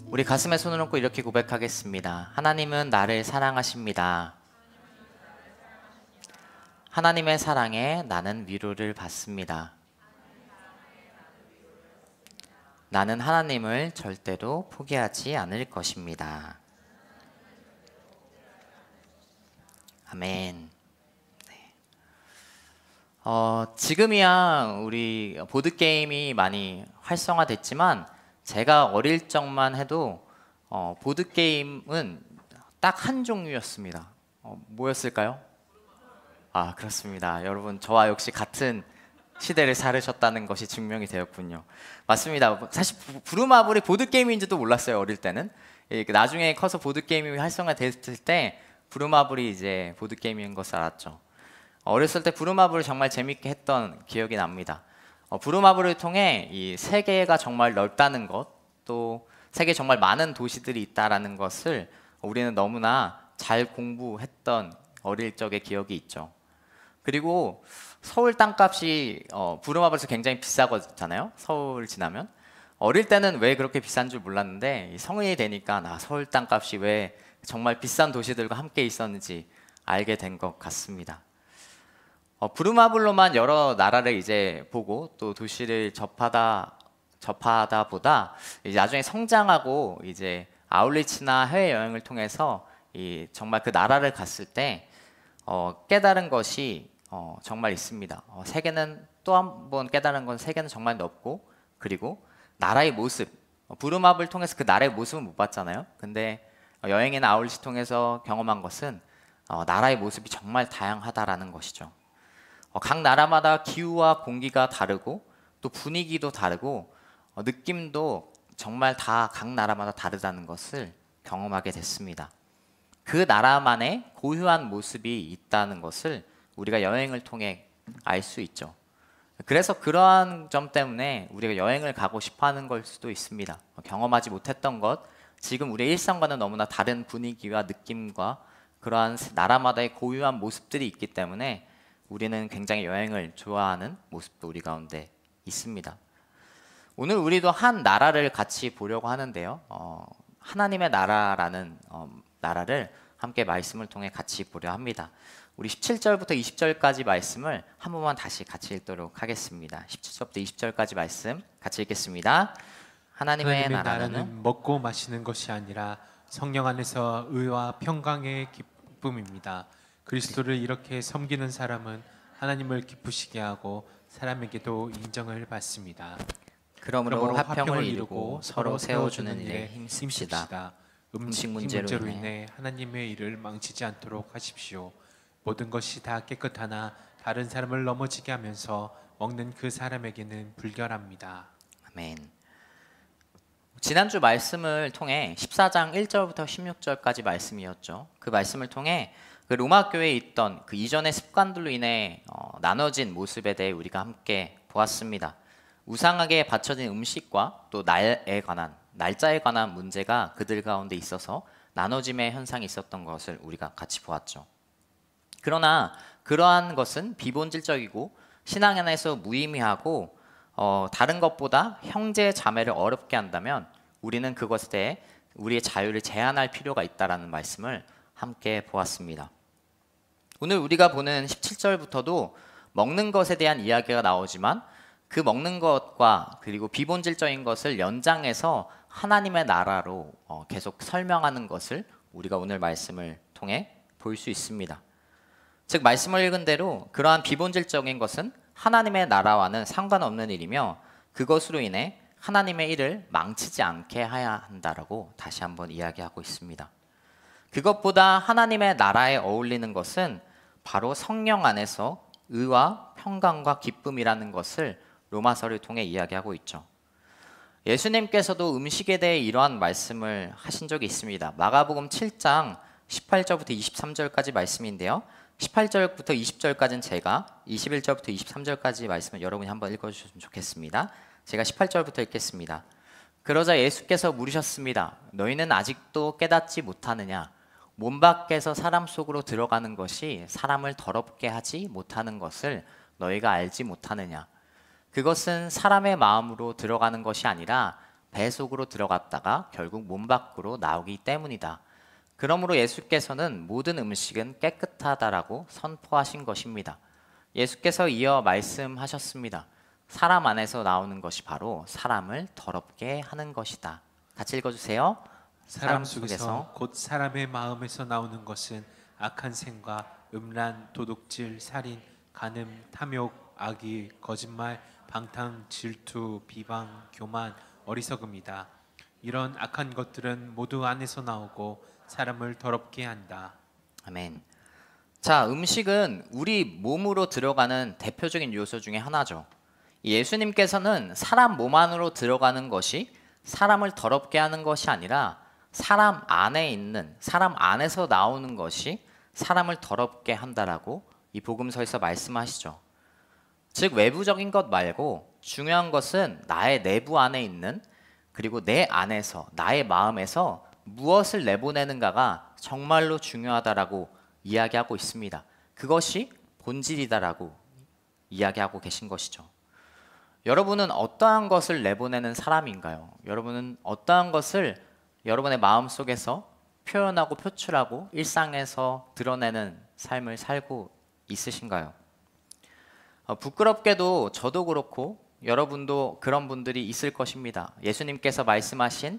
우리 가슴에 손을 얹고 이렇게 고백하겠습니다. 하나님은 나를 사랑하십니다. 하나님의 사랑에 나는 위로를 받습니다. 나는 하나님을 절대로 포기하지 않을 것입니다. 아멘. 네. 지금이야 우리 보드게임이 많이 활성화됐지만 제가 어릴 적만 해도 보드게임은 딱 한 종류였습니다. 뭐였을까요? 아, 그렇습니다. 여러분, 저와 역시 같은 시대를 살으셨다는 것이 증명이 되었군요. 맞습니다. 사실 부루마블이 보드게임인지도 몰랐어요, 어릴 때는. 나중에 커서 보드게임이 활성화됐을 때 부루마블이 이제 보드게임인 것을 알았죠. 어렸을 때 부루마블을 정말 재밌게 했던 기억이 납니다. 부루마블을 통해 이 세계가 정말 넓다는 것, 또 세계에 정말 많은 도시들이 있다는 것을 우리는 너무나 잘 공부했던 어릴 적의 기억이 있죠. 그리고 서울 땅값이 부루마블에서 굉장히 비싸거든요. 서울 지나면. 어릴 때는 왜 그렇게 비싼 줄 몰랐는데 성인이 되니까 서울 땅값이 왜 정말 비싼 도시들과 함께 있었는지 알게 된 것 같습니다. 부루마블로만 여러 나라를 이제 보고 또 도시를 접하다 보다 이제 나중에 성장하고 이제 아울리치나 해외 여행을 통해서 정말 그 나라를 갔을 때 깨달은 것이 정말 있습니다. 세계는 또 한 번 깨달은 건 세계는 정말 넓고, 그리고 나라의 모습, 부루마블 통해서 그 나라의 모습은 못 봤잖아요. 근데 여행이나 아울리치 통해서 경험한 것은 나라의 모습이 정말 다양하다라는 것이죠. 각 나라마다 기후와 공기가 다르고 또 분위기도 다르고 느낌도 정말 다 각 나라마다 다르다는 것을 경험하게 됐습니다. 그 나라만의 고유한 모습이 있다는 것을 우리가 여행을 통해 알 수 있죠. 그래서 그러한 점 때문에 우리가 여행을 가고 싶어 하는 걸 수도 있습니다. 경험하지 못했던 것, 지금 우리의 일상과는 너무나 다른 분위기와 느낌과 그러한 나라마다의 고유한 모습들이 있기 때문에 우리는 굉장히 여행을 좋아하는 모습도 우리 가운데 있습니다. 오늘 우리도 한 나라를 같이 보려고 하는데요. 하나님의 나라라는 나라를 함께 말씀을 통해 같이 보려 합니다. 우리 17절부터 20절까지 말씀을 한 번만 다시 같이 읽도록 하겠습니다. 17절부터 20절까지 말씀 같이 읽겠습니다. 하나님의 나라는 먹고 마시는 것이 아니라 성령 안에서 의와 평강의 기쁨입니다. 그리스도를 이렇게 섬기는 사람은 하나님을 기쁘시게 하고 사람에게도 인정을 받습니다. 그러므로 화평을 이루고 서로 세워주는 일에 힘씁시다. 음식 문제로 인해 하나님의 일을 망치지 않도록 하십시오. 모든 것이 다 깨끗하나 다른 사람을 넘어지게 하면서 먹는 그 사람에게는 불결합니다. 아멘. 지난주 말씀을 통해 14장 1절부터 16절까지 말씀이었죠. 그 말씀을 통해 그 로마 교회에 있던 그 이전의 습관들로 인해 나눠진 모습에 대해 우리가 함께 보았습니다. 우상하게 바쳐진 음식과 또 날짜에 관한 문제가 그들 가운데 있어서 나눠짐의 현상이 있었던 것을 우리가 같이 보았죠. 그러나 그러한 것은 비본질적이고 신앙 안에서 무의미하고 다른 것보다 형제 자매를 어렵게 한다면 우리는 그것에 대해 우리의 자유를 제한할 필요가 있다라는 말씀을 함께 보았습니다. 오늘 우리가 보는 17절부터도 먹는 것에 대한 이야기가 나오지만 그 먹는 것과 그리고 비본질적인 것을 연장해서 하나님의 나라로 계속 설명하는 것을 우리가 오늘 말씀을 통해 볼 수 있습니다. 즉 말씀을 읽은 대로 그러한 비본질적인 것은 하나님의 나라와는 상관없는 일이며 그것으로 인해 하나님의 일을 망치지 않게 해야 한다라고 다시 한번 이야기하고 있습니다. 그것보다 하나님의 나라에 어울리는 것은 바로 성령 안에서 의와 평강과 기쁨이라는 것을 로마서를 통해 이야기하고 있죠. 예수님께서도 음식에 대해 이러한 말씀을 하신 적이 있습니다. 마가복음 7장 18절부터 23절까지 말씀인데요. 18절부터 20절까지는 제가, 21절부터 23절까지 말씀을 여러분이 한번 읽어주셨으면 좋겠습니다. 제가 18절부터 읽겠습니다. 그러자 예수께서 물으셨습니다. 너희는 아직도 깨닫지 못하느냐? 몸 밖에서 사람 속으로 들어가는 것이 사람을 더럽게 하지 못하는 것을 너희가 알지 못하느냐? 그것은 사람의 마음으로 들어가는 것이 아니라 배 속으로 들어갔다가 결국 몸 밖으로 나오기 때문이다. 그러므로 예수께서는 모든 음식은 깨끗하다라고 선포하신 것입니다. 예수께서 이어 말씀하셨습니다. 사람 안에서 나오는 것이 바로 사람을 더럽게 하는 것이다. 같이 읽어주세요. 사람 속에서 곧 사람의 마음에서 나오는 것은 악한 생각, 음란, 도둑질, 살인, 간음, 탐욕, 악의, 거짓말, 방탕, 질투, 비방, 교만, 어리석음이다. 이런 악한 것들은 모두 안에서 나오고 사람을 더럽게 한다. 아멘. 자, 음식은 우리 몸으로 들어가는 대표적인 요소 중에 하나죠. 예수님께서는 사람 몸 안으로 들어가는 것이 사람을 더럽게 하는 것이 아니라 사람 안에 있는, 사람 안에서 나오는 것이 사람을 더럽게 한다라고 이 복음서에서 말씀하시죠. 즉 외부적인 것 말고 중요한 것은 나의 내부 안에 있는, 그리고 내 안에서, 나의 마음에서 무엇을 내보내는가가 정말로 중요하다라고 이야기하고 있습니다. 그것이 본질이다라고 이야기하고 계신 것이죠. 여러분은 어떠한 것을 내보내는 사람인가요? 여러분은 어떠한 것을 여러분의 마음속에서 표현하고 표출하고 일상에서 드러내는 삶을 살고 있으신가요? 부끄럽게도 저도 그렇고 여러분도 그런 분들이 있을 것입니다. 예수님께서 말씀하신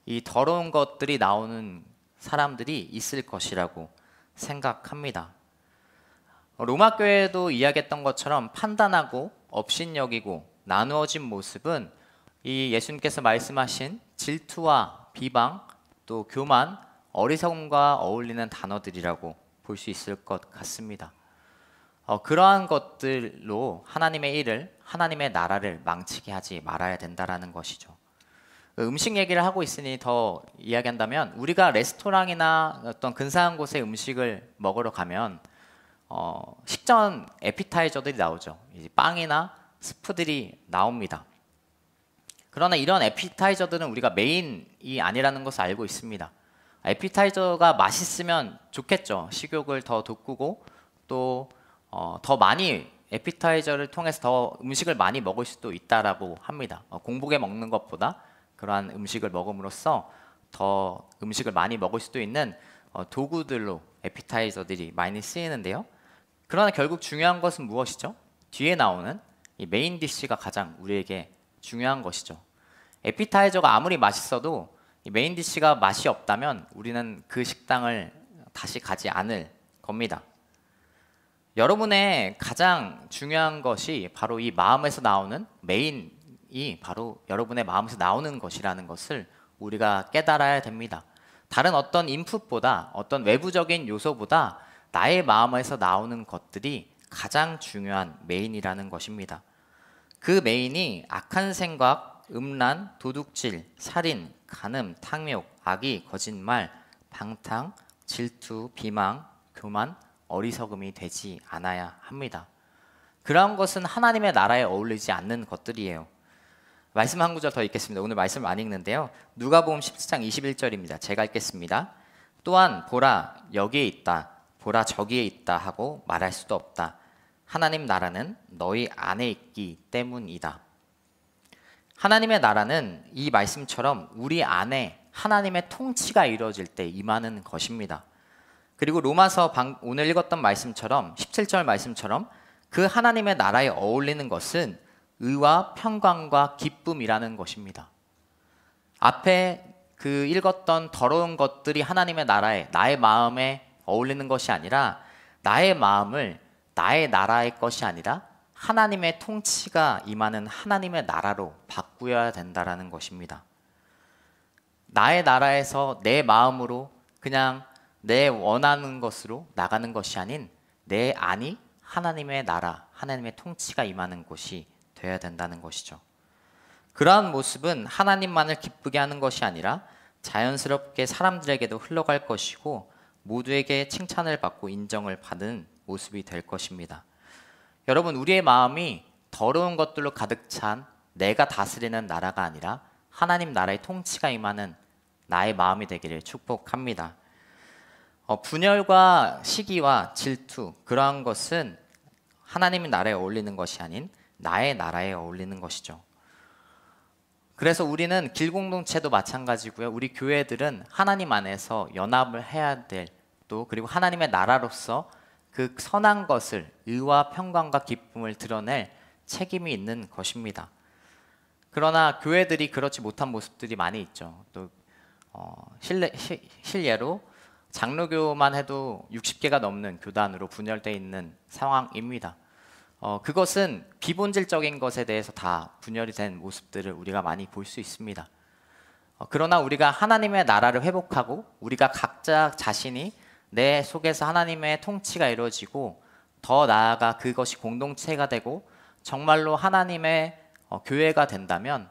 이 더러운 것들이 나오는 사람들이 있을 것이라고 생각합니다. 로마 교회도 이야기했던 것처럼 판단하고 업신여기고 나누어진 모습은 이 예수님께서 말씀하신 질투와 비방, 또 교만, 어리석음과 어울리는 단어들이라고 볼 수 있을 것 같습니다. 그러한 것들로 하나님의 일을, 하나님의 나라를 망치게 하지 말아야 된다라는 것이죠. 음식 얘기를 하고 있으니 더 이야기한다면, 우리가 레스토랑이나 어떤 근사한 곳에 음식을 먹으러 가면 식전 에피타이저들이 나오죠. 이제 빵이나 스프들이 나옵니다. 그러나 이런 에피타이저들은 우리가 메인이 아니라는 것을 알고 있습니다. 에피타이저가 맛있으면 좋겠죠. 식욕을 더 돋구고 또 더 많이 에피타이저를 통해서 더 음식을 많이 먹을 수도 있다라고 합니다. 공복에 먹는 것보다 그러한 음식을 먹음으로써 더 음식을 많이 먹을 수도 있는 도구들로 에피타이저들이 많이 쓰이는데요. 그러나 결국 중요한 것은 무엇이죠? 뒤에 나오는 이 메인 디쉬가 가장 우리에게 중요한 것이죠. 에피타이저가 아무리 맛있어도 이 메인 디쉬가 맛이 없다면 우리는 그 식당을 다시 가지 않을 겁니다. 여러분의 가장 중요한 것이 바로 이 마음에서 나오는 메인이 바로 여러분의 마음에서 나오는 것이라는 것을 우리가 깨달아야 됩니다. 다른 어떤 인풋보다, 어떤 외부적인 요소보다 나의 마음에서 나오는 것들이 가장 중요한 메인이라는 것입니다. 그 메인이 악한 생각, 음란, 도둑질, 살인, 간음, 탕욕, 악의, 거짓말, 방탕, 질투, 비방, 교만, 어리석음이 되지 않아야 합니다. 그러한 것은 하나님의 나라에 어울리지 않는 것들이에요. 말씀 한 구절 더 읽겠습니다. 오늘 말씀을 안 읽는데요. 누가복음 17장 21절입니다. 제가 읽겠습니다. 또한 보라 여기에 있다, 보라 저기에 있다 하고 말할 수도 없다. 하나님 나라는 너희 안에 있기 때문이다. 하나님의 나라는 이 말씀처럼 우리 안에 하나님의 통치가 이루어질 때 임하는 것입니다. 그리고 로마서 오늘 읽었던 말씀처럼 17절 말씀처럼 그 하나님의 나라에 어울리는 것은 의와 평강과 기쁨이라는 것입니다. 앞에 그 읽었던 더러운 것들이 하나님의 나라에, 나의 마음에 어울리는 것이 아니라 나의 마음을 나의 나라의 것이 아니라 하나님의 통치가 임하는 하나님의 나라로 바꾸어야 된다는 것입니다. 나의 나라에서 내 마음으로 그냥 내 원하는 것으로 나가는 것이 아닌 내 안이 하나님의 나라, 하나님의 통치가 임하는 곳이 되어야 된다는 것이죠. 그러한 모습은 하나님만을 기쁘게 하는 것이 아니라 자연스럽게 사람들에게도 흘러갈 것이고 모두에게 칭찬을 받고 인정을 받은 모습이 될 것입니다. 여러분, 우리의 마음이 더러운 것들로 가득 찬 내가 다스리는 나라가 아니라 하나님 나라의 통치가 임하는 나의 마음이 되기를 축복합니다. 분열과 시기와 질투, 그러한 것은 하나님의 나라에 어울리는 것이 아닌 나의 나라에 어울리는 것이죠. 그래서 우리는 길공동체도 마찬가지고요. 우리 교회들은 하나님 안에서 연합을 해야 될, 또 그리고 하나님의 나라로서 그 선한 것을, 의와 평강과 기쁨을 드러낼 책임이 있는 것입니다. 그러나 교회들이 그렇지 못한 모습들이 많이 있죠. 또 실례로 장로교만 해도 60개가 넘는 교단으로 분열되어 있는 상황입니다. 그것은 비본질적인 것에 대해서 다 분열이 된 모습들을 우리가 많이 볼 수 있습니다. 그러나 우리가 하나님의 나라를 회복하고 우리가 각자 자신이 내 속에서 하나님의 통치가 이루어지고 더 나아가 그것이 공동체가 되고 정말로 하나님의 교회가 된다면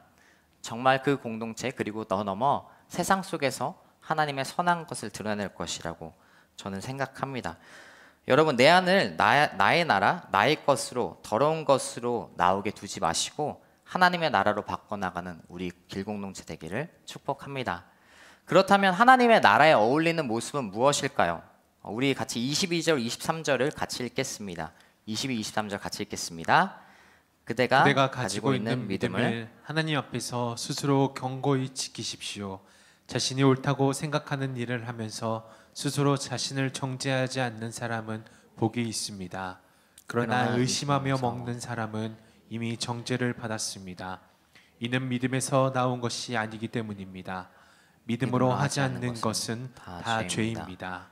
정말 그 공동체 그리고 더 넘어 세상 속에서 하나님의 선한 것을 드러낼 것이라고 저는 생각합니다. 여러분, 내 안을 나의 나라, 나의 것으로, 더러운 것으로 나오게 두지 마시고 하나님의 나라로 바꿔나가는 우리 길공동체 되기를 축복합니다. 그렇다면 하나님의 나라에 어울리는 모습은 무엇일까요? 우리 같이 22절, 23절을 같이 읽겠습니다. 22, 23절 같이 읽겠습니다. 그대가 가지고 있는 믿음을 하나님 앞에서 스스로 견고히 지키십시오. 자신이 옳다고 생각하는 일을 하면서 스스로 자신을 정죄하지 않는 사람은 복이 있습니다. 그러나 의심하며 먹는 사람은 이미 정죄를 받았습니다. 이는 믿음에서 나온 것이 아니기 때문입니다. 믿음으로 하지 않는 것은 다 죄입니다.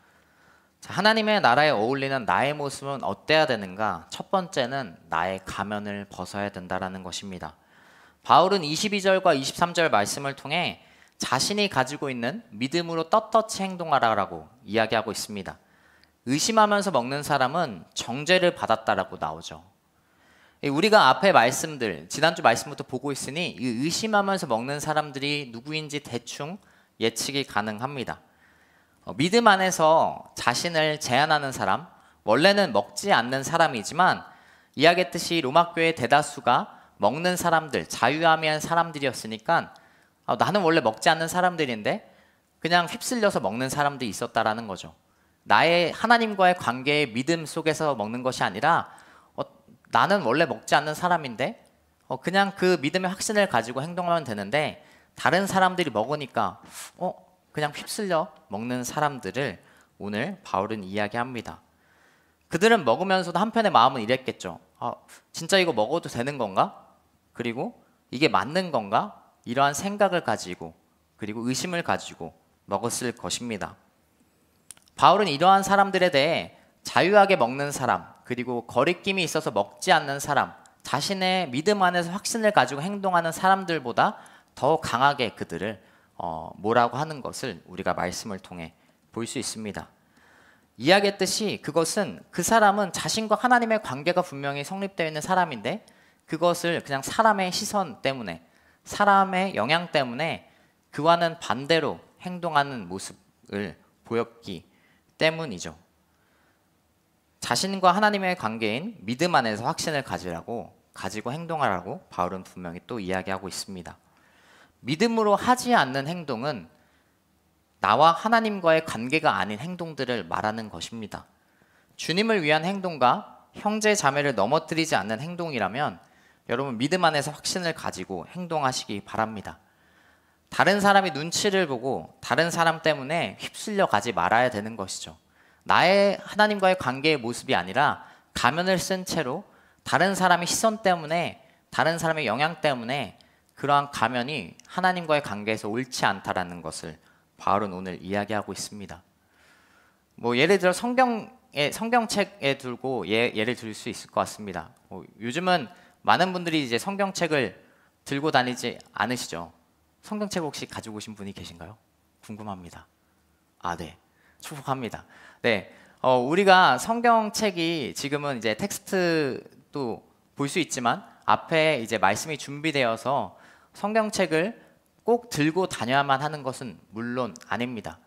자, 하나님의 나라에 어울리는 나의 모습은 어때야 되는가? 첫 번째는 나의 가면을 벗어야 된다는 것입니다. 바울은 22절과 23절 말씀을 통해 자신이 가지고 있는 믿음으로 떳떳이 행동하라고 이야기하고 있습니다. 의심하면서 먹는 사람은 정죄를 받았다라고 나오죠. 우리가 앞에 말씀들, 지난주 말씀부터 보고 있으니 이 의심하면서 먹는 사람들이 누구인지 대충 예측이 가능합니다. 믿음 안에서 자신을 제한하는 사람, 원래는 먹지 않는 사람이지만 이야기했듯이 로마교회 대다수가 먹는 사람들, 자유함이한 사람들이었으니까 나는 원래 먹지 않는 사람들인데 그냥 휩쓸려서 먹는 사람들이 있었다라는 거죠. 나의 하나님과의 관계의 믿음 속에서 먹는 것이 아니라 나는 원래 먹지 않는 사람인데 그냥 그 믿음의 확신을 가지고 행동하면 되는데 다른 사람들이 먹으니까 그냥 휩쓸려 먹는 사람들을 오늘 바울은 이야기합니다. 그들은 먹으면서도 한편의 마음은 이랬겠죠. 진짜 이거 먹어도 되는 건가? 그리고 이게 맞는 건가? 이러한 생각을 가지고 그리고 의심을 가지고 먹었을 것입니다. 바울은 이러한 사람들에 대해 자유하게 먹는 사람, 그리고 거리낌이 있어서 먹지 않는 사람, 자신의 믿음 안에서 확신을 가지고 행동하는 사람들보다 더 강하게 그들을 뭐라고 하는 것을 우리가 말씀을 통해 볼 수 있습니다. 이야기했듯이 그것은 그 사람은 자신과 하나님의 관계가 분명히 성립되어 있는 사람인데 그것을 그냥 사람의 시선 때문에, 사람의 영향 때문에 그와는 반대로 행동하는 모습을 보였기 때문이죠. 자신과 하나님의 관계인 믿음 안에서 확신을 가지고 행동하라고 바울은 분명히 또 이야기하고 있습니다. 믿음으로 하지 않는 행동은 나와 하나님과의 관계가 아닌 행동들을 말하는 것입니다. 주님을 위한 행동과 형제 자매를 넘어뜨리지 않는 행동이라면 여러분 믿음 안에서 확신을 가지고 행동하시기 바랍니다. 다른 사람이 눈치를 보고 다른 사람 때문에 휩쓸려 가지 말아야 되는 것이죠. 나의 하나님과의 관계의 모습이 아니라 가면을 쓴 채로 다른 사람의 시선 때문에, 다른 사람의 영향 때문에 그러한 가면이 하나님과의 관계에서 옳지 않다라는 것을 바울은 오늘 이야기하고 있습니다. 예를 들어 성경책에 들고 예를 들 수 있을 것 같습니다. 요즘은 많은 분들이 이제 성경책을 들고 다니지 않으시죠? 성경책 혹시 가지고 오신 분이 계신가요? 궁금합니다. 네. 축복합니다. 네. 우리가 성경책이 지금은 이제 텍스트도 볼 수 있지만 앞에 이제 말씀이 준비되어서 성경책을 꼭 들고 다녀야만 하는 것은 물론 아닙니다.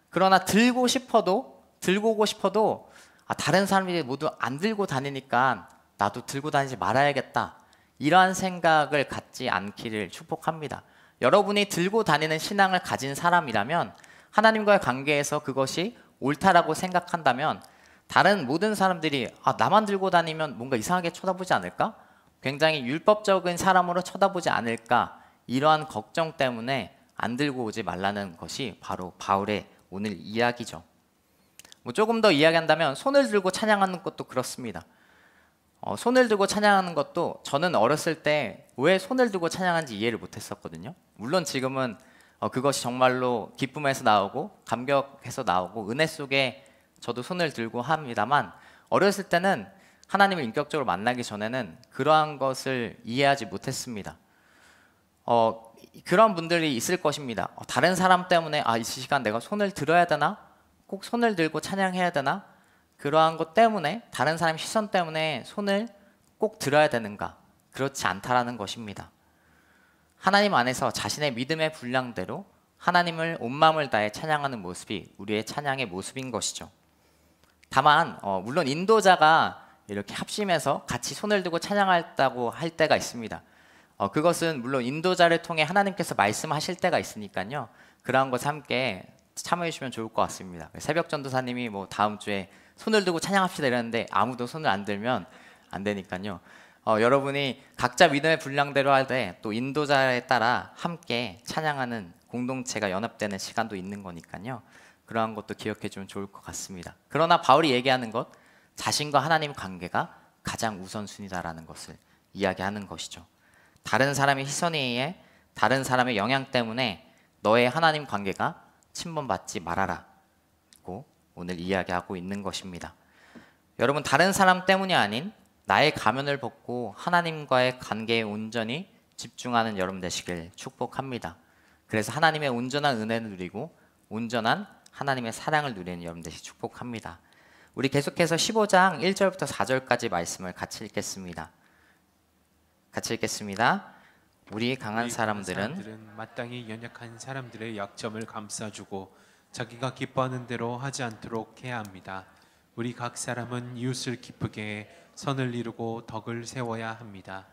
그러나 들고 오고 싶어도 다른 사람들이 모두 안 들고 다니니까 나도 들고 다니지 말아야겠다. 이러한 생각을 갖지 않기를 축복합니다. 여러분이 들고 다니는 신앙을 가진 사람이라면 하나님과의 관계에서 그것이 옳다라고 생각한다면 다른 모든 사람들이 나만 들고 다니면 뭔가 이상하게 쳐다보지 않을까? 굉장히 율법적인 사람으로 쳐다보지 않을까? 이러한 걱정 때문에 안 들고 오지 말라는 것이 바로 바울의 오늘 이야기죠. 조금 더 이야기한다면 손을 들고 찬양하는 것도 그렇습니다. 손을 들고 찬양하는 것도 저는 어렸을 때 왜 손을 들고 찬양하는지 이해를 못했었거든요. 물론 지금은 그것이 정말로 기쁨에서 나오고 감격해서 나오고 은혜 속에 저도 손을 들고 합니다만, 어렸을 때는 하나님을 인격적으로 만나기 전에는 그러한 것을 이해하지 못했습니다. 그런 분들이 있을 것입니다. 다른 사람 때문에 이 시간 내가 손을 들어야 되나? 꼭 손을 들고 찬양해야 되나? 그러한 것 때문에, 다른 사람 시선 때문에 손을 꼭 들어야 되는가? 그렇지 않다라는 것입니다. 하나님 안에서 자신의 믿음의 분량대로 하나님을 온 마음을 다해 찬양하는 모습이 우리의 찬양의 모습인 것이죠. 다만 물론 인도자가 이렇게 합심해서 같이 손을 들고 찬양했다고 할 때가 있습니다. 그것은 물론 인도자를 통해 하나님께서 말씀하실 때가 있으니까요. 그러한 것에 함께 참여해 주시면 좋을 것 같습니다. 새벽 전도사님이 다음 주에 손을 들고 찬양합시다 이랬는데 아무도 손을 안 들면 안 되니까요. 여러분이 각자 믿음의 분량대로 할 때 또 인도자에 따라 함께 찬양하는 공동체가 연합되는 시간도 있는 거니까요. 그러한 것도 기억해 주면 좋을 것 같습니다. 그러나 바울이 얘기하는 것, 자신과 하나님 관계가 가장 우선순위다라는 것을 이야기하는 것이죠. 다른 사람의 시선에 의해, 다른 사람의 영향 때문에 너의 하나님 관계가 침범받지 말아라고 오늘 이야기하고 있는 것입니다. 여러분, 다른 사람 때문이 아닌 나의 가면을 벗고 하나님과의 관계에 온전히 집중하는 여러분 되시길 축복합니다. 그래서 하나님의 온전한 은혜를 누리고 온전한 하나님의 사랑을 누리는 여러분 되시길 축복합니다. 우리 계속해서 15장 1절부터 4절까지 말씀을 같이 읽겠습니다. 우리 강한 사람들은 마땅히 연약한 사람들의 약점을 감싸주고 자기가 기뻐하는 대로 하지 않도록 해야 합니다. 우리 각 사람은 이웃을 기쁘게 해 선을 이루고 덕을 세워야 합니다.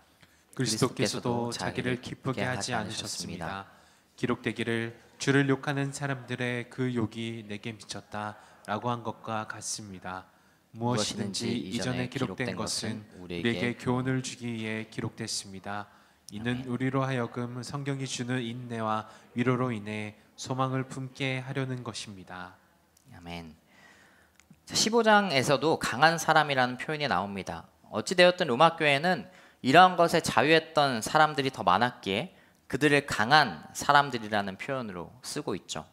그리스도께서도 자기를 기쁘게 하지 않으셨습니다. 기록되기를 주를 욕하는 사람들의 그 욕이 내게 미쳤다 라고 한 것과 같습니다. 무엇이든지 이전에 기록된 것은 우리에게 교훈을 주기 위해 기록됐습니다. 이는 우리로 하여금 성경이 주는 인내와 위로로 인해 소망을 품게 하려는 것입니다. 아멘. 15장에서도 강한 사람이라는 표현이 나옵니다. 어찌되었든 로마 교회는 이러한 것에 자유했던 사람들이 더 많았기에 그들을 강한 사람들이라는 표현으로 쓰고 있죠.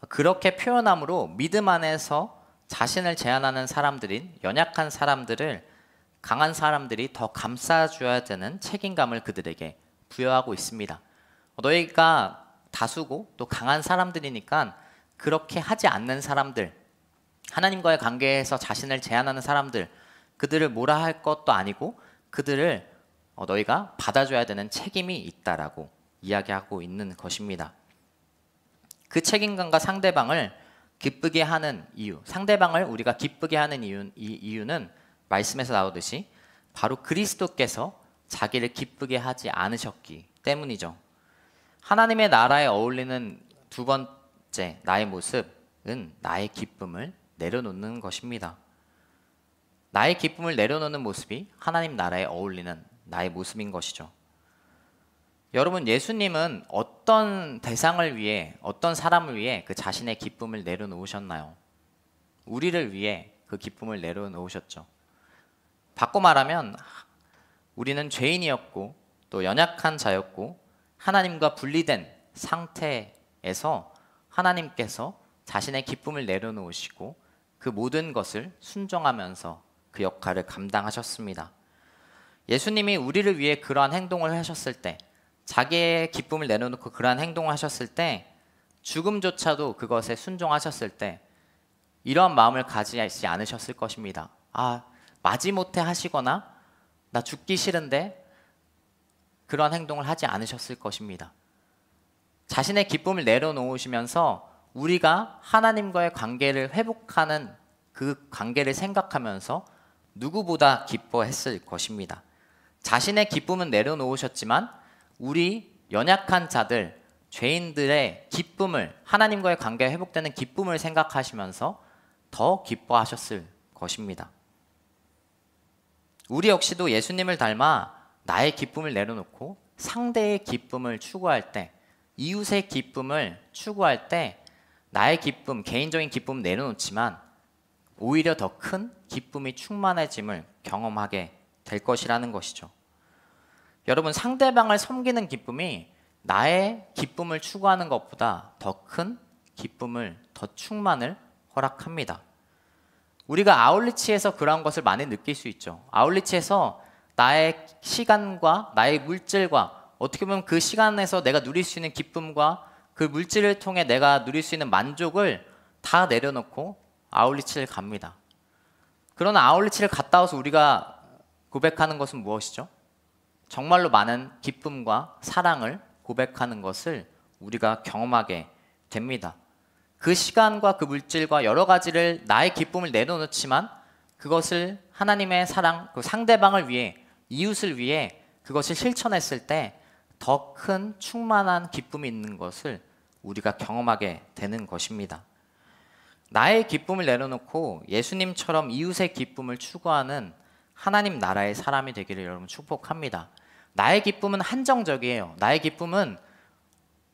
그렇게 표현함으로 믿음 안에서 자신을 제한하는 사람들인 연약한 사람들을 강한 사람들이 더 감싸줘야 되는 책임감을 그들에게 부여하고 있습니다. 너희가 다수고 또 강한 사람들이니까 그렇게 하지 않는 사람들, 하나님과의 관계에서 자신을 제한하는 사람들, 그들을 뭐라 할 것도 아니고 그들을 너희가 받아줘야 되는 책임이 있다라고 이야기하고 있는 것입니다. 그 책임감과 상대방을 기쁘게 하는 이유, 상대방을 우리가 기쁘게 하는 이유는 말씀에서 나오듯이 바로 그리스도께서 자기를 기쁘게 하지 않으셨기 때문이죠. 하나님의 나라에 어울리는 두 번째 나의 모습은 나의 기쁨을 내려놓는 것입니다. 나의 기쁨을 내려놓는 모습이 하나님 나라에 어울리는 나의 모습인 것이죠. 여러분, 예수님은 어떤 대상을 위해, 어떤 사람을 위해 그 자신의 기쁨을 내려놓으셨나요? 우리를 위해 그 기쁨을 내려놓으셨죠. 바꿔 말하면 우리는 죄인이었고 또 연약한 자였고 하나님과 분리된 상태에서 하나님께서 자신의 기쁨을 내려놓으시고 그 모든 것을 순종하면서 그 역할을 감당하셨습니다. 예수님이 우리를 위해 그러한 행동을 하셨을 때, 자기의 기쁨을 내려놓고 그러한 행동을 하셨을 때, 죽음조차도 그것에 순종하셨을 때 이러한 마음을 가지지 않으셨을 것입니다. 마지못해 하시거나 나 죽기 싫은데 그러한 행동을 하지 않으셨을 것입니다. 자신의 기쁨을 내려놓으시면서 우리가 하나님과의 관계를 회복하는 그 관계를 생각하면서 누구보다 기뻐했을 것입니다. 자신의 기쁨은 내려놓으셨지만 우리 연약한 자들, 죄인들의 기쁨을, 하나님과의 관계가 회복되는 기쁨을 생각하시면서 더 기뻐하셨을 것입니다. 우리 역시도 예수님을 닮아 나의 기쁨을 내려놓고 상대의 기쁨을 추구할 때, 이웃의 기쁨을 추구할 때 나의 기쁨, 개인적인 기쁨 내려놓지만 오히려 더 큰 기쁨이 충만해짐을 경험하게 될 것이라는 것이죠. 여러분, 상대방을 섬기는 기쁨이 나의 기쁨을 추구하는 것보다 더 큰 기쁨을, 더 충만을 허락합니다. 우리가 아울리치에서 그런 것을 많이 느낄 수 있죠. 아울리치에서 나의 시간과 나의 물질과 어떻게 보면 그 시간에서 내가 누릴 수 있는 기쁨과 그 물질을 통해 내가 누릴 수 있는 만족을 다 내려놓고 아울리치를 갑니다. 그러나 아울리치를 갔다 와서 우리가 고백하는 것은 무엇이죠? 정말로 많은 기쁨과 사랑을 고백하는 것을 우리가 경험하게 됩니다. 그 시간과 그 물질과 여러 가지를 나의 기쁨을 내려놓지만 그것을 하나님의 사랑, 그 상대방을 위해, 이웃을 위해 그것을 실천했을 때 더 큰 충만한 기쁨이 있는 것을 우리가 경험하게 되는 것입니다. 나의 기쁨을 내려놓고 예수님처럼 이웃의 기쁨을 추구하는 하나님 나라의 사람이 되기를 여러분 축복합니다. 나의 기쁨은 한정적이에요. 나의 기쁨은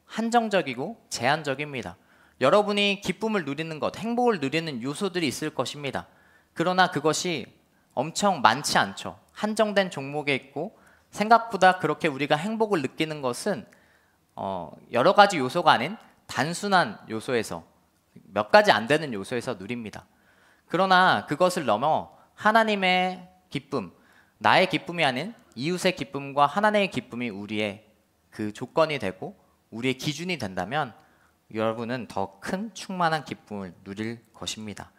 한정적이고 제한적입니다. 여러분이 기쁨을 누리는 것, 행복을 누리는 요소들이 있을 것입니다. 그러나 그것이 엄청 많지 않죠. 한정된 종목에 있고 생각보다 그렇게 우리가 행복을 느끼는 것은 여러 가지 요소가 아닌 단순한 요소에서, 몇 가지 안 되는 요소에서 누립니다. 그러나 그것을 넘어 하나님의 기쁨, 나의 기쁨이 아닌 이웃의 기쁨과 하나님의 기쁨이 우리의 그 조건이 되고 우리의 기준이 된다면 여러분은 더 큰 충만한 기쁨을 누릴 것입니다.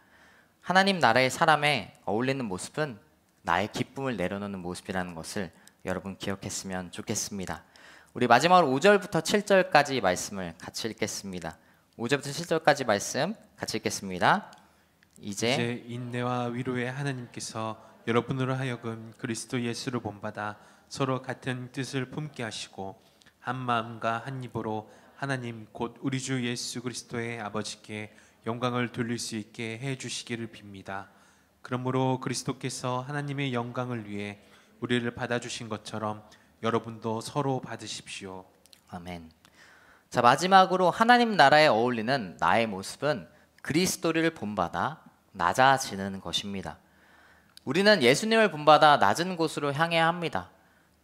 하나님 나라의 사람에 어울리는 모습은 나의 기쁨을 내려놓는 모습이라는 것을 여러분 기억했으면 좋겠습니다. 우리 마지막으로 5절부터 7절까지 말씀을 같이 읽겠습니다. 5절부터 7절까지 말씀 같이 읽겠습니다. 이제 인내와 위로의 하나님께서 여러분으로 하여금 그리스도 예수를 본받아 서로 같은 뜻을 품게 하시고 한 마음과 한 입으로 하나님 곧 우리 주 예수 그리스도의 아버지께 영광을 돌릴 수 있게 해 주시기를 빕니다. 그러므로 그리스도께서 하나님의 영광을 위해 우리를 받아주신 것처럼 여러분도 서로 받으십시오. 아멘. 자, 마지막으로 하나님 나라에 어울리는 나의 모습은 그리스도를 본받아 낮아지는 것입니다. 우리는 예수님을 본받아 낮은 곳으로 향해야 합니다.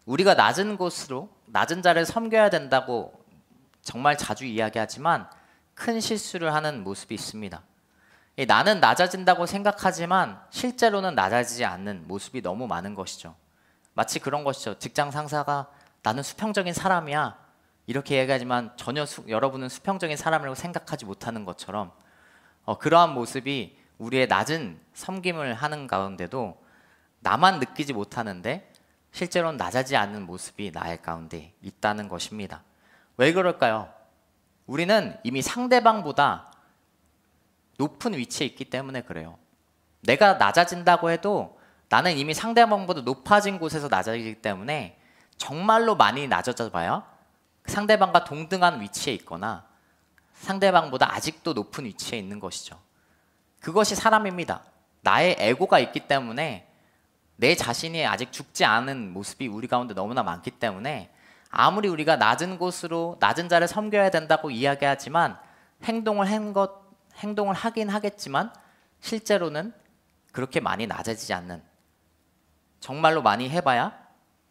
우리가 낮은 곳으로, 낮은 자를 섬겨야 된다고 정말 자주 이야기하지만 큰 실수를 하는 모습이 있습니다. 나는 낮아진다고 생각하지만 실제로는 낮아지지 않는 모습이 너무 많은 것이죠. 마치 그런 것이죠. 직장 상사가 나는 수평적인 사람이야 이렇게 얘기하지만 전혀 여러분은 수평적인 사람이라고 생각하지 못하는 것처럼 그러한 모습이 우리의 낮은 섬김을 하는 가운데도 나만 느끼지 못하는데 실제로는 낮아지지 않는 모습이 나의 가운데 있다는 것입니다. 왜 그럴까요? 우리는 이미 상대방보다 높은 위치에 있기 때문에 그래요. 내가 낮아진다고 해도 나는 이미 상대방보다 높아진 곳에서 낮아지기 때문에 정말로 많이 낮아져 봐야 상대방과 동등한 위치에 있거나 상대방보다 아직도 높은 위치에 있는 것이죠. 그것이 사람입니다. 나의 에고가 있기 때문에 내 자신이 아직 죽지 않은 모습이 우리 가운데 너무나 많기 때문에 아무리 우리가 낮은 곳으로 낮은 자를 섬겨야 된다고 이야기하지만 행동을 하긴 하겠지만 실제로는 그렇게 많이 낮아지지 않는, 정말로 많이 해봐야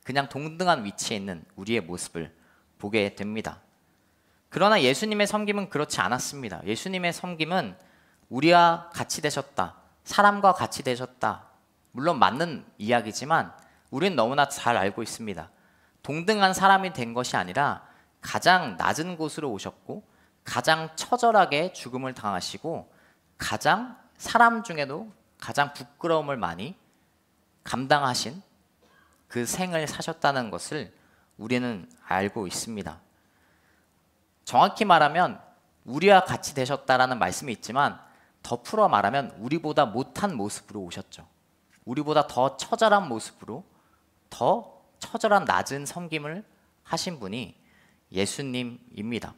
그냥 동등한 위치에 있는 우리의 모습을 보게 됩니다. 그러나 예수님의 섬김은 그렇지 않았습니다. 예수님의 섬김은 우리와 같이 되셨다, 사람과 같이 되셨다, 물론 맞는 이야기지만 우리는 너무나 잘 알고 있습니다. 동등한 사람이 된 것이 아니라 가장 낮은 곳으로 오셨고 가장 처절하게 죽음을 당하시고 가장 사람 중에도 가장 부끄러움을 많이 감당하신 그 생을 사셨다는 것을 우리는 알고 있습니다. 정확히 말하면 우리와 같이 되셨다라는 말씀이 있지만 더 풀어 말하면 우리보다 못한 모습으로 오셨죠. 우리보다 더 처절한 모습으로, 더 처절한 낮은 섬김을 하신 분이 예수님입니다.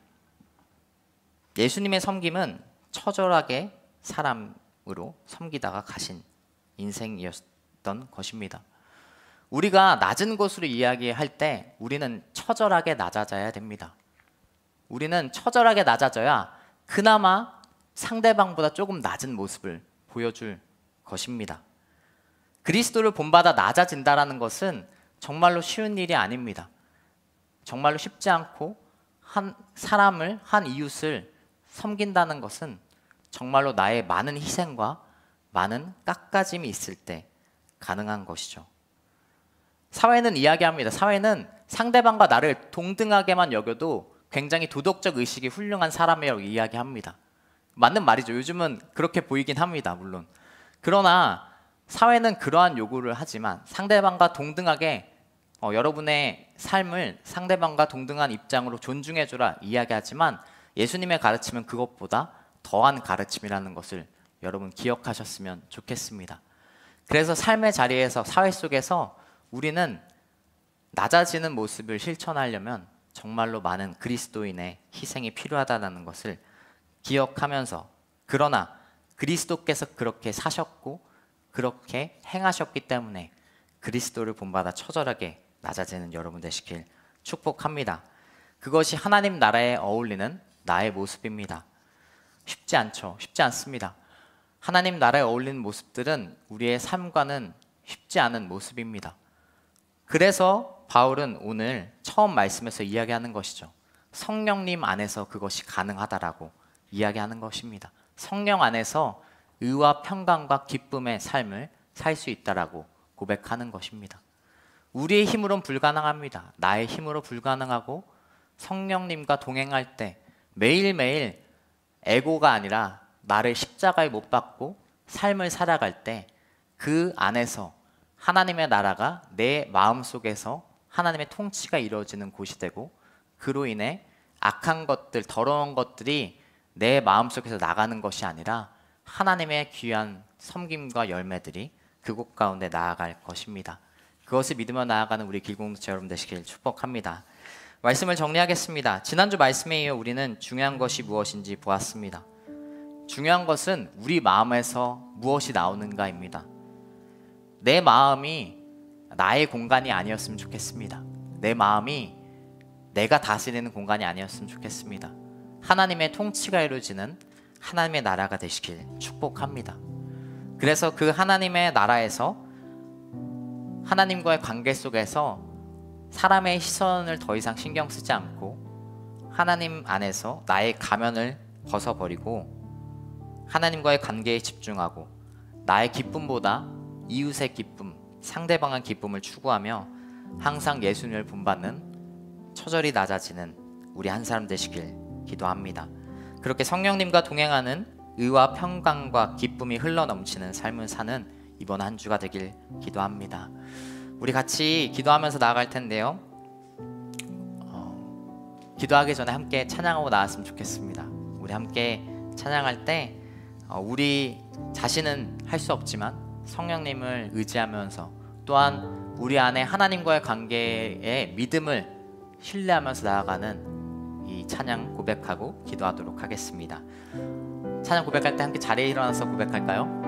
예수님의 섬김은 처절하게 사람으로 섬기다가 가신 인생이었던 것입니다. 우리가 낮은 것으로 이야기할 때 우리는 처절하게 낮아져야 됩니다. 우리는 처절하게 낮아져야 그나마 상대방보다 조금 낮은 모습을 보여줄 것입니다. 그리스도를 본받아 낮아진다는 것은 정말로 쉬운 일이 아닙니다. 정말로 쉽지 않고 한 사람을, 한 이웃을 섬긴다는 것은 정말로 나의 많은 희생과 많은 깎아짐이 있을 때 가능한 것이죠. 사회는 이야기합니다. 사회는 상대방과 나를 동등하게만 여겨도 굉장히 도덕적 의식이 훌륭한 사람이라고 이야기합니다. 맞는 말이죠. 요즘은 그렇게 보이긴 합니다. 물론. 그러나 사회는 그러한 요구를 하지만 상대방과 동등하게 여러분의 삶을 상대방과 동등한 입장으로 존중해주라 이야기하지만 예수님의 가르침은 그것보다 더한 가르침이라는 것을 여러분 기억하셨으면 좋겠습니다. 그래서 삶의 자리에서, 사회 속에서 우리는 낮아지는 모습을 실천하려면 정말로 많은 그리스도인의 희생이 필요하다는 것을 기억하면서, 그러나 그리스도께서 그렇게 사셨고 그렇게 행하셨기 때문에 그리스도를 본받아 처절하게 낮아지는 여러분 되시길 축복합니다. 그것이 하나님 나라에 어울리는 나의 모습입니다. 쉽지 않죠. 쉽지 않습니다. 하나님 나라에 어울리는 모습들은 우리의 삶과는 쉽지 않은 모습입니다. 그래서 바울은 오늘 처음 말씀에서 이야기하는 것이죠. 성령님 안에서 그것이 가능하다라고 이야기하는 것입니다. 성령 안에서 의와 평강과 기쁨의 삶을 살 수 있다라고 고백하는 것입니다. 우리의 힘으로는 불가능합니다. 나의 힘으로 불가능하고 성령님과 동행할 때 매일매일 에고가 아니라 나를 십자가에 못 박고 삶을 살아갈 때 그 안에서 하나님의 나라가 내 마음속에서 하나님의 통치가 이루어지는 곳이 되고, 그로 인해 악한 것들, 더러운 것들이 내 마음속에서 나가는 것이 아니라 하나님의 귀한 섬김과 열매들이 그곳 가운데 나아갈 것입니다. 그것을 믿으며 나아가는 우리 길공동체 여러분 되시길 축복합니다. 말씀을 정리하겠습니다. 지난주 말씀에 이어 우리는 중요한 것이 무엇인지 보았습니다. 중요한 것은 우리 마음에서 무엇이 나오는가입니다. 내 마음이 나의 공간이 아니었으면 좋겠습니다. 내 마음이 내가 다스리는 공간이 아니었으면 좋겠습니다. 하나님의 통치가 이루어지는 하나님의 나라가 되시길 축복합니다. 그래서 그 하나님의 나라에서 하나님과의 관계 속에서 사람의 시선을 더 이상 신경 쓰지 않고 하나님 안에서 나의 가면을 벗어버리고 하나님과의 관계에 집중하고 나의 기쁨보다 이웃의 기쁨, 상대방의 기쁨을 추구하며 항상 예수님을 본받는 처절히 낮아지는 우리 한 사람 되시길 기도합니다. 그렇게 성령님과 동행하는 의와 평강과 기쁨이 흘러넘치는 삶을 사는 이번 한 주가 되길 기도합니다. 우리 같이 기도하면서 나아갈 텐데요. 기도하기 전에 함께 찬양하고 나왔으면 좋겠습니다. 우리 함께 찬양할 때 우리 자신은 할 수 없지만 성령님을 의지하면서 또한 우리 안에 하나님과의 관계에 믿음을 신뢰하면서 나아가는 이 찬양 고백하고 기도하도록 하겠습니다. 찬양 고백할 때 함께 자리에 일어나서 고백할까요?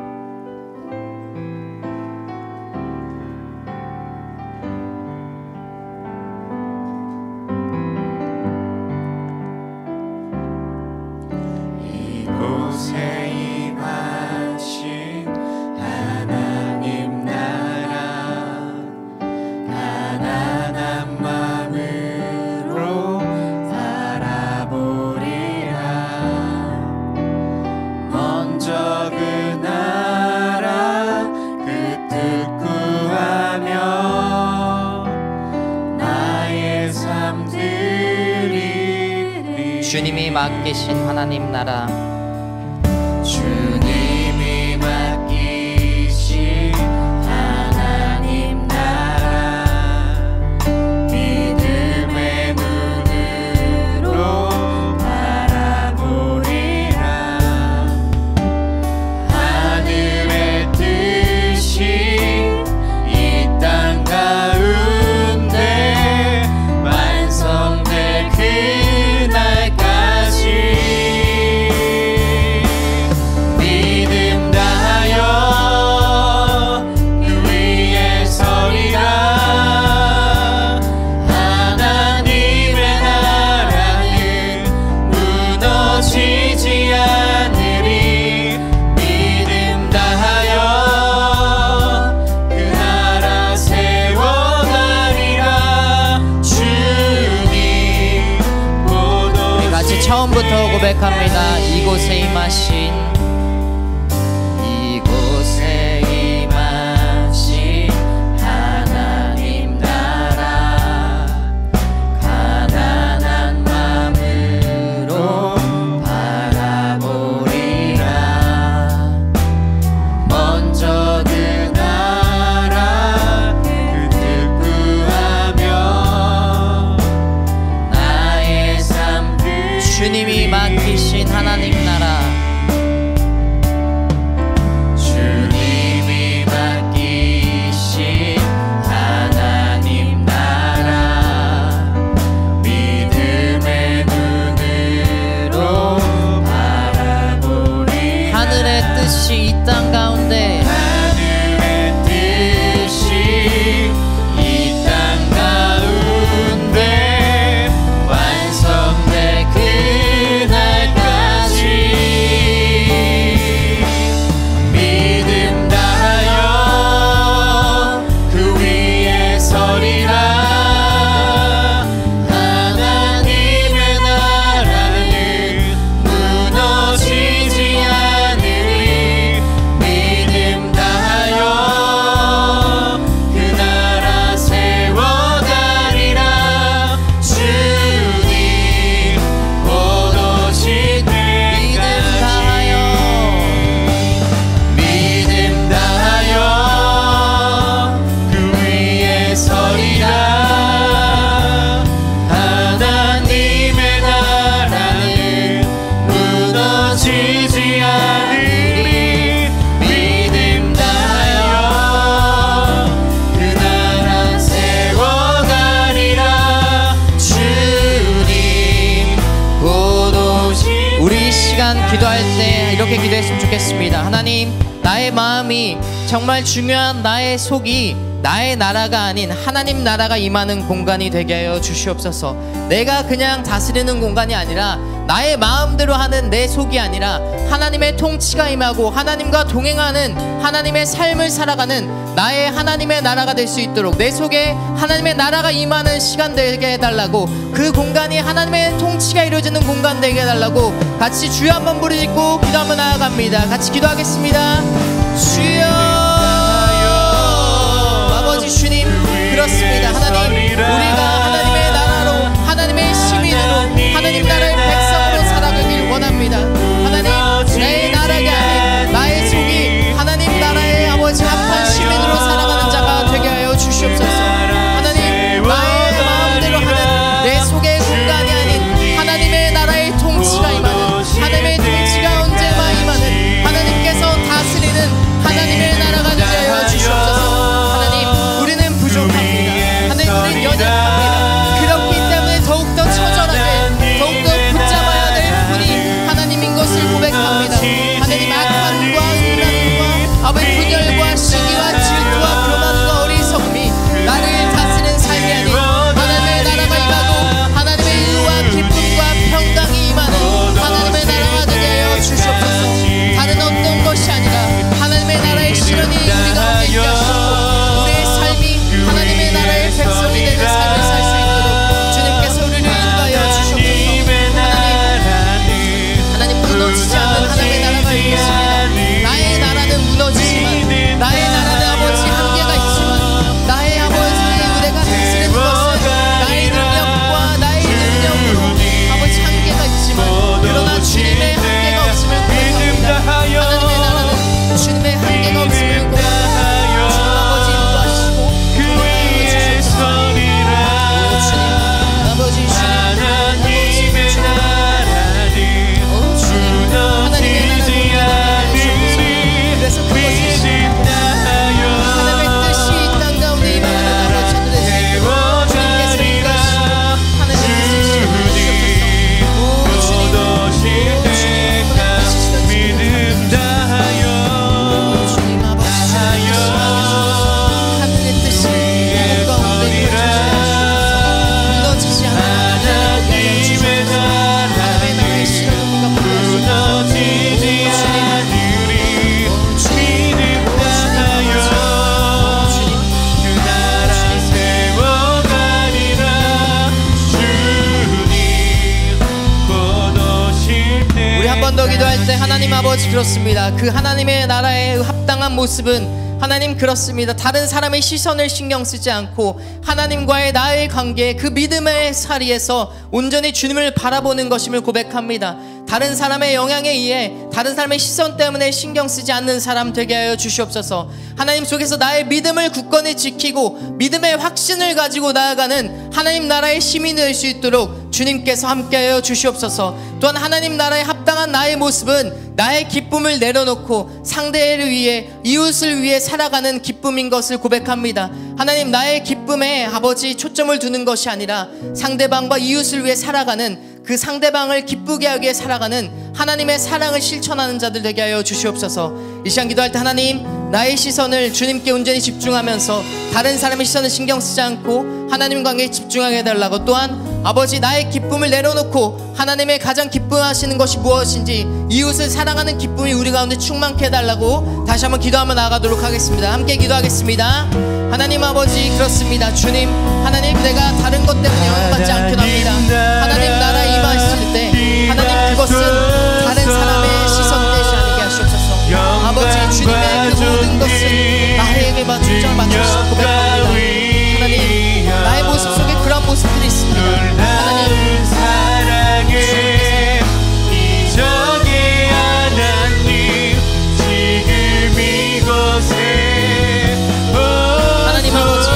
주님이 맡기신 하나님 나라, 주님이 맡기신 하나님 나라, 믿음의 눈으로 바라보리라. 하늘의 뜻이 이 땅 가운데 완성될 그날까지 같이 처음부터 고백합니다. 이곳에 임하신 하나님 나라 가난한 마음으로 바라보리라. 먼저 그 나라 그 뜻 구하며 나의 삶 주님이 맡기신 하나님 나라 주님이 맡기신 하나님 나라 믿음의 눈으로 바라보리. 하늘의 뜻이 이 땅 가운데 하늘의 뜻이 이 땅 가운데 완성될 그날까지 믿음 다하여 그 위에 서리라. 하나님의 나라는 무너지지 않으리. 믿음 다하여 그 나라 세워가리라. 주님 곧 오실 때까지 믿음 다하여 그 위에 서리라. 하나님의 나라는 무너지지 않으리. 믿음 다하여 그 나라 세워가리라. 주님 곧 오시. 우리 이 시간 기도할 때 이렇게 기도했으면 좋겠습니다. 하나님, 나의 마음이 정말 중요한 나의 속이 나의 나라가 아닌 하나님 나라가 임하는 공간이 되게 하여 주시옵소서. 내가 그냥 다스리는 공간이 아니라 나의 마음대로 하는 내 속이 아니라 하나님의 통치가 임하고 하나님과 동행하는 하나님의 삶을 살아가는 나의 하나님의 나라가 될 수 있도록 내 속에 하나님의 나라가 임하는 시간 되게 해달라고, 그 공간이 하나님의 통치가 이루어지는 공간 되게 해달라고 같이 주여 한번 부르짖고 기도 한번 나아갑니다. 같이 기도하겠습니다. 주여, 아버지 주님, 그렇습니다. 하나님, 우리가 하나님의 나라로 하나님의 시민으로 하나님 나라의 백성으로 살아가길 원합니다. 하나님, 내 나라가 아닌 나의 속이 하나님 나라의 아버지 합한 시민으로 살아가는 자가 되게 하여 주시옵소서. 하나님, 나의 마음대로 하는 내 속의 공간이 아닌 하나님의 나라의 통치가 임하는, 하나님의 통치가 언제나 임하는, 하나님께서 다스리는 하나님의 나라가 되게 하여 주시옵소서. 하나님, 우리는 부족합니다. 하나님, 우리는 연약합니다. 그렇기 때문에 더욱더 처절하게, 더욱더 번 더 기도할 때 하나님 아버지 그렇습니다. 그 하나님의 나라의 합당한 모습은 하나님 그렇습니다. 다른 사람의 시선을 신경 쓰지 않고 하나님과의 나의 관계, 그 믿음의 사리에서 온전히 주님을 바라보는 것임을 고백합니다. 다른 사람의 영향에 의해 다른 사람의 시선 때문에 신경 쓰지 않는 사람 되게 하여 주시옵소서. 하나님 속에서 나의 믿음을 굳건히 지키고 믿음의 확신을 가지고 나아가는 하나님 나라의 시민이 될 수 있도록 주님께서 함께하여 주시옵소서. 또한 하나님 나라에 합당한 나의 모습은 나의 기쁨을 내려놓고 상대를 위해, 이웃을 위해 살아가는 기쁨인 것을 고백합니다. 하나님, 나의 기쁨에 아버지 초점을 두는 것이 아니라 상대방과 이웃을 위해 살아가는, 그 상대방을 기쁘게 하기에 살아가는 하나님의 사랑을 실천하는 자들 되게 하여 주시옵소서. 이 시간 기도할 때 하나님, 나의 시선을 주님께 온전히 집중하면서 다른 사람의 시선을 신경 쓰지 않고 하나님 관계에 집중하게 해달라고, 또한 아버지 나의 기쁨을 내려놓고 하나님의 가장 기뻐하시는 것이 무엇인지 이웃을 사랑하는 기쁨이 우리 가운데 충만케 해달라고 다시 한번 기도하며 나아가도록 하겠습니다. 함께 기도하겠습니다. 하나님 아버지 그렇습니다. 주님, 하나님, 내가 다른 것 때문에 영향받지 않게 합니다. 하나님 나라 임하실 때 하나님, 그것은 다른 사람의 시선 되지 않게 하시옵소서. 아버지, 주님의 그 모든 것은 나에게만 초점을 맞추시고 고백합니다. 하나님, 나의 모습 속에 그런 모습들이 있습니다. 하나님 사랑해 이적의 하나님, 지금 이곳에 하나님 아버지,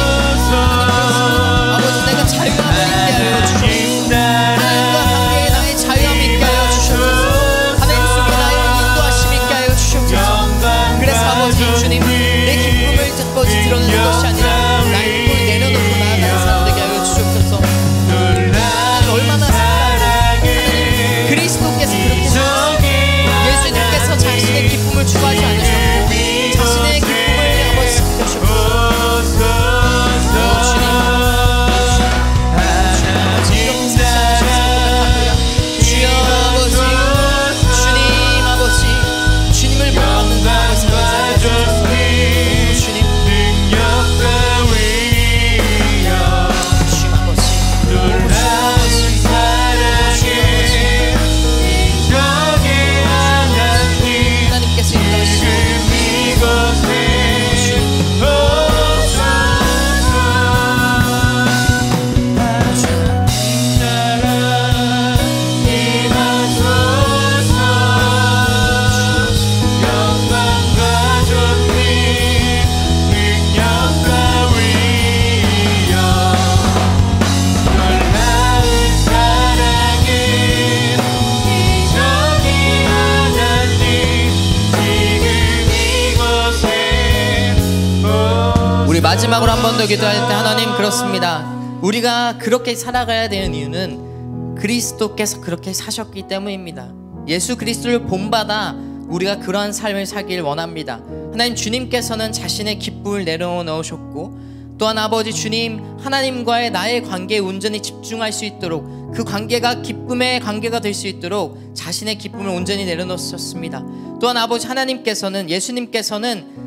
아버지, 내가 자유함을 있게 하여 주시옵소서. 하나님과 관계에 나의 자유함을 있게 하여 주시옵소서. 하나님 속에 나의 인도하심 있게 하여 주시옵소서. 그래서 아버지 주님, 내 기쁨을 아버지 드러내는 것이 아니라 나의 기쁨을 내려놓고 나아가는 사람 되게 하여 주시옵소서. 얼마나 하나님, 그리스도께서 그렇게 예수님께서 자신의 기쁨을 추구하지 않으셨고 자신의 기쁨을 아버지 지켜주셨소서. 주여 아버지, 주님 아버지, 주님을 바라보는 마음을 살게 주옵소서. 주님, 마지막으로 한 번 더 기도할 때 하나님 그렇습니다. 우리가 그렇게 살아가야 되는 이유는 그리스도께서 그렇게 사셨기 때문입니다. 예수 그리스도를 본받아 우리가 그러한 삶을 살기를 원합니다. 하나님, 주님께서는 자신의 기쁨을 내려놓으셨고 또한 아버지 주님, 하나님과의 나의 관계에 온전히 집중할 수 있도록, 그 관계가 기쁨의 관계가 될 수 있도록 자신의 기쁨을 온전히 내려놓으셨습니다. 또한 아버지 하나님께서는, 예수님께서는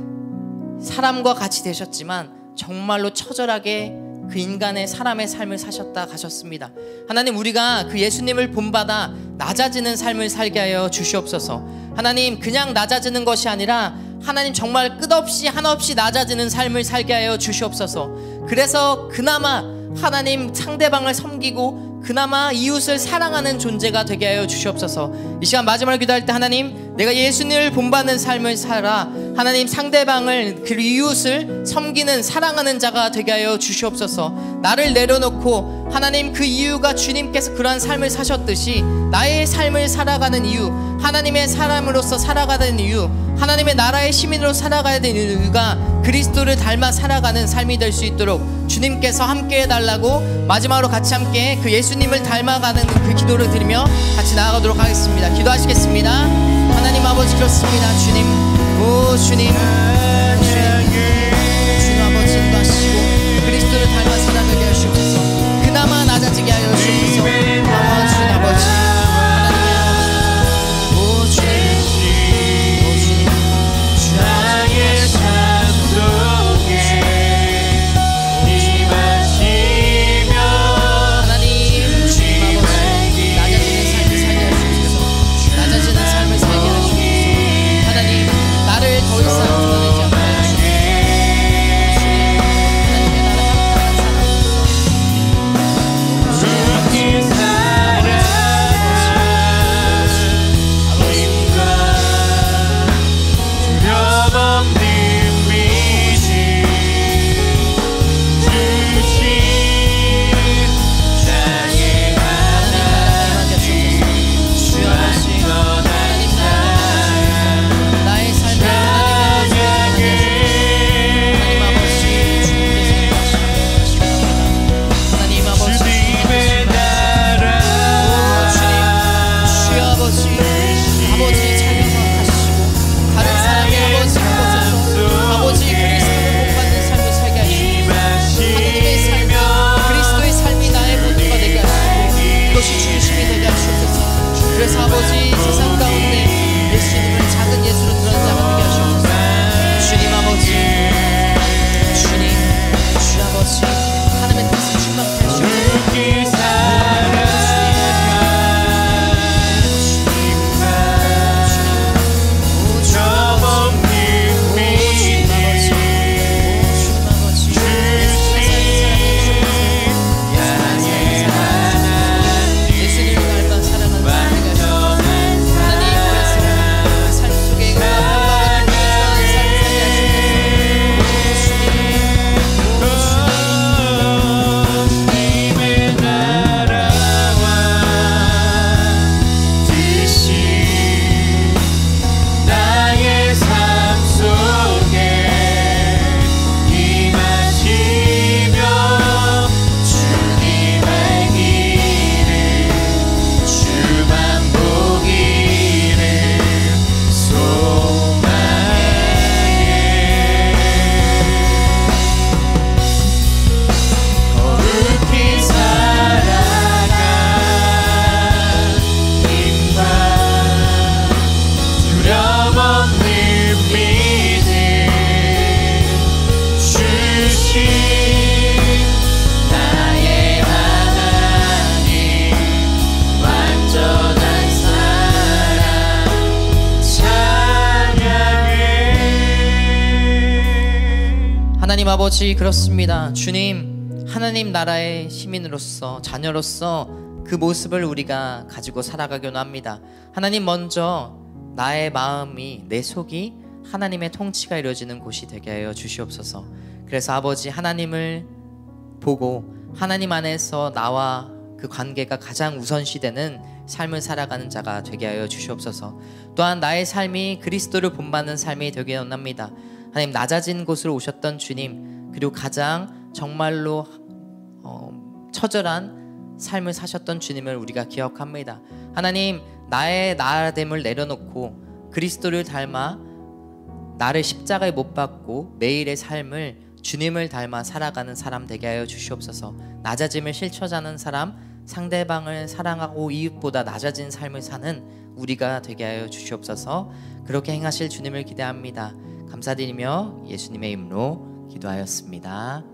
사람과 같이 되셨지만 정말로 처절하게 그 인간의 사람의 삶을 사셨다 가셨습니다. 하나님, 우리가 그 예수님을 본받아 낮아지는 삶을 살게 하여 주시옵소서. 하나님, 그냥 낮아지는 것이 아니라 하나님 정말 끝없이 한없이 낮아지는 삶을 살게 하여 주시옵소서. 그래서 그나마 하나님 상대방을 섬기고 그나마 이웃을 사랑하는 존재가 되게 하여 주시옵소서. 이 시간 마지막으로 기도할 때 하나님, 내가 예수님을 본받는 삶을 살아 하나님 상대방을, 그 이웃을 섬기는 사랑하는 자가 되게 하여 주시옵소서. 나를 내려놓고 하나님 그 이유가 주님께서 그러한 삶을 사셨듯이 나의 삶을 살아가는 이유, 하나님의 사람으로서 살아가는 이유, 하나님의 나라의 시민으로 살아가야 되는 이유가 그리스도를 닮아 살아가는 삶이 될 수 있도록 주님께서 함께 해달라고 마지막으로 같이 함께 그 예수님을 닮아가는 그 기도를 드리며 같이 나아가도록 하겠습니다. 기도하시겠습니다. 하나님 아버지 그렇습니다. 주님, 오 주님, 주님 아버지 인도하시고 그리스도를 닮아 살아가게 하시옵소서. 그나마 낮아지게 하여 주옵소서. 주님 아버지, 하나님의 아버지, 오 주님, 오 주님, 나의 삶 속에 임하시며 하나님, 주님 아버지, 낮아지는 삶을 살게 하시옵소서. 낮아지는 삶을 하나님 아버지, 그렇습니다. 주님, 하나님 나라의 시민으로서, 자녀로서 그 모습을 우리가 가지고 살아가기로 합니다. 하나님, 먼저 나의 마음이, 내 속이 하나님의 통치가 이루어지는 곳이 되게 하여 주시옵소서. 그래서 아버지, 하나님을 보고 하나님 안에서 나와 그 관계가 가장 우선시되는 삶을 살아가는 자가 되게 하여 주시옵소서. 또한 나의 삶이 그리스도를 본받는 삶이 되게 원합니다. 하나님, 낮아진 곳으로 오셨던 주님, 그리고 가장 정말로 처절한 삶을 사셨던 주님을 우리가 기억합니다. 하나님, 나의 나됨을 내려놓고 그리스도를 닮아 나를 십자가에 못 박고 매일의 삶을 주님을 닮아 살아가는 사람 되게 하여 주시옵소서. 낮아짐을 실천하는 사람, 상대방을 사랑하고 이웃보다 낮아진 삶을 사는 우리가 되게 하여 주시옵소서. 그렇게 행하실 주님을 기대합니다. 감사드리며 예수님의 이름으로 기도하였습니다.